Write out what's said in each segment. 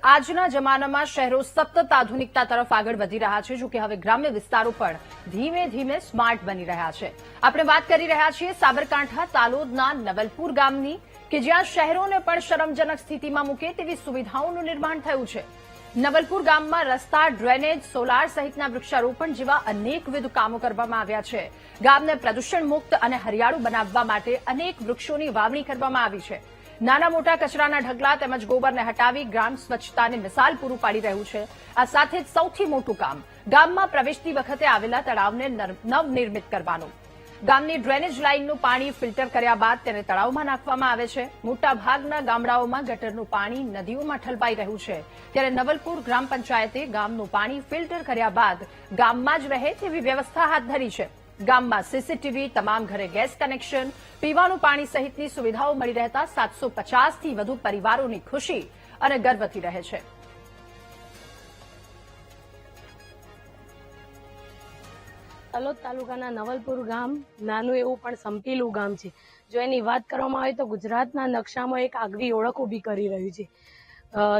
આજના જમાનામાં શહેરો સતત આધુનિકતા તરફ આગળ વધી રહ્યા છે, જો કે હવે ગ્રામ્ય વિસ્તારો પણ ધીમે ધીમે સ્માર્ટ બની રહ્યા છે. આપણે વાત કરી રહ્યા છીએ સાબરકાંઠા તાલોદના નવલપુર ગામની, કે જ્યાં શહેરોને પણ શરમજનક સ્થિતિમાં મૂકે તેવી સુવિધાઓનું નિર્માણ થયું છે. નવલપુર ગામમાં રસ્તા, ડ્રેનેજ, સોલાર સહિતના વૃક્ષારોપણ જેવા અનેકવિધ કામો કરવામાં આવ્યા છે. ગામને પ્રદૂષણ મુક્ત અને હરિયાળું બનાવવા માટે અનેક વૃક્ષોની વાવણી કરવામાં આવી છે. નાના મોટા કચરાના ઢગલા તેમજ ગોબરને હટાવી ગ્રામ સ્વચ્છતાની મિસાલ પૂરું પાડી રહ્યું છે. આ સાથે જ સૌથી મોટું કામ ગામમાં પ્રવેશતી વખતે આવેલા તળાવને નવનિર્મિત કરવાનું. ગામની ડ્રેનેજ લાઇનનું પાણી ફિલ્ટર કર્યા બાદ તેને તળાવમાં નાખવામાં આવે છે. મોટાભાગના ગામડાઓમાં ગટરનું પાણી નદીઓમાં ઠલવાઈ રહ્યું છે, ત્યારે નવલપુર ગ્રામ પંચાયતે ગામનું પાણી ફિલ્ટર કર્યા બાદ ગામમાં જ રહે તેવી વ્યવસ્થા હાથ ધરી છે. ગામમાં સીસીટીવી, તમામ ઘરે ગેસ કનેક્શન, પીવાનું પાણી સહિતની સુવિધાઓ મળી રહેતા 750થી વધુ પરિવારોની ખુશી અને ગર્વથી રહે છે. તલોદ તાલુકાના નવલપુર ગામ નાનું એવું પણ સંપીલું ગામ છે. જો એની વાત કરવામાં આવે તો ગુજરાતના નકશામાં એક આગવી ઓળખ ઊભી કરી રહ્યું છે.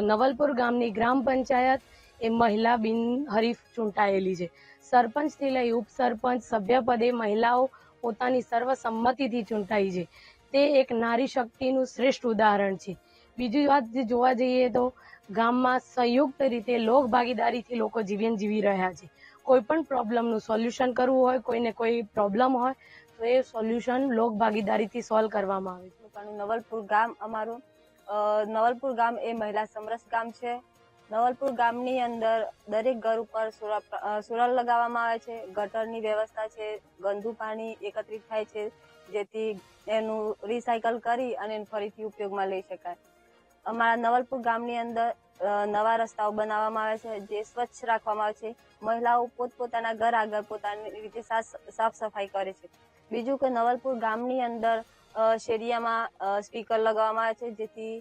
નવલપુર ગામની ગ્રામ પંચાયત એ મહિલા બિનહરીફ ચૂંટાયેલી છે. સરપંચથી લઈ ઉપસરપંચ, સભ્યપદે મહિલાઓ પોતાની સર્વસંમતિથી ચૂંટાઈ છે. તે એક નારી શક્તિનું શ્રેષ્ઠ ઉદાહરણ છે. બીજી વાત જોવા જઈએ તો ગામમાં સંયુક્ત રીતે લોક ભાગીદારીથી લોકો જીવન જીવી રહ્યા છે. કોઈ પણ પ્રોબ્લેમનું સોલ્યુશન કરવું હોય, કોઈને કોઈ પ્રોબ્લેમ હોય તો એ સોલ્યુશન લોક ભાગીદારીથી સોલ્વ કરવામાં આવે છે. નવલપુર ગામ અમારું નવલપુર ગામ એ મહિલા સમરસ ગામ છે. નવલપુર ગામની અંદર દરેક ઘર ઉપર સોલર લગાવવામાં આવે છે. ગટરની વ્યવસ્થા છે. ગંદુ પાણી એકત્રિત થાય છે, જેથી એનું રિસાયકલ કરી અને ફરીથી ઉપયોગમાં લઈ શકાય. અમારા નવલપુર ગામની અંદર નવા રસ્તાઓ બનાવવામાં આવે છે, જે સ્વચ્છ રાખવામાં આવે છે. મહિલાઓ પોતપોતાના ઘર આગળ પોતાની રીતે સાફ સફાઈ કરે છે. બીજું કે નવલપુર ગામની અંદર શેરિયામાં સ્પીકર લગાવવામાં આવે છે, જેથી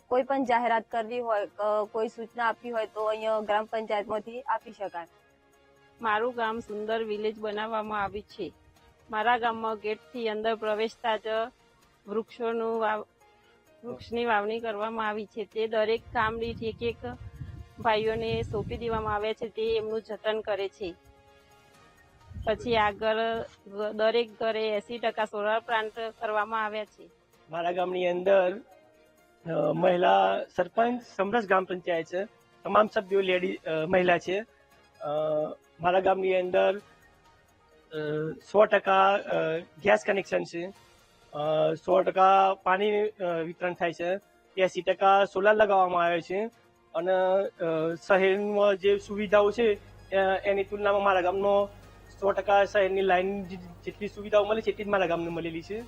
કોઈ પણ જાહેરાત કરવી હોય, કોઈ સૂચના આપવી હોય તો અહીંયા ગ્રામ પંચાયતમાંથી આપી શકાય. મારું ગામ સુંદર વિલેજ બનાવવામાં આવ્યું છે. મારા ગામમાં ગેટથી અંદર પ્રવેશતા જ વૃક્ષની વાવણી કરવામાં આવી છે. તે દરેક ગામ દીઠ એક એક ભાઈઓને સોંપી દેવામાં આવે છે. તે એમનું જતન કરે છે. પછી આગળ દરેક ઘરે 80% સોલાર પ્લાન્ટ કરવામાં આવ્યા છે. મારા ગામની અંદર મહિલા સરપંચ, સમરસ ગ્રામ પંચાયત છે. તમામ સભ્યો મહિલા છે. મારા ગામની અંદર 100% ગેસ કનેક્શન છે. 100% પાણી વિતરણ થાય છે. 80% સોલાર લગાવવામાં આવે છે. અને શહેરમાં જે સુવિધાઓ છે એની તુલનામાં મારા ગામનો 100% શહેરની લાઈન જેટલી સુવિધાઓ મળે છે એટલી જ મારા ગામને મળેલી છે.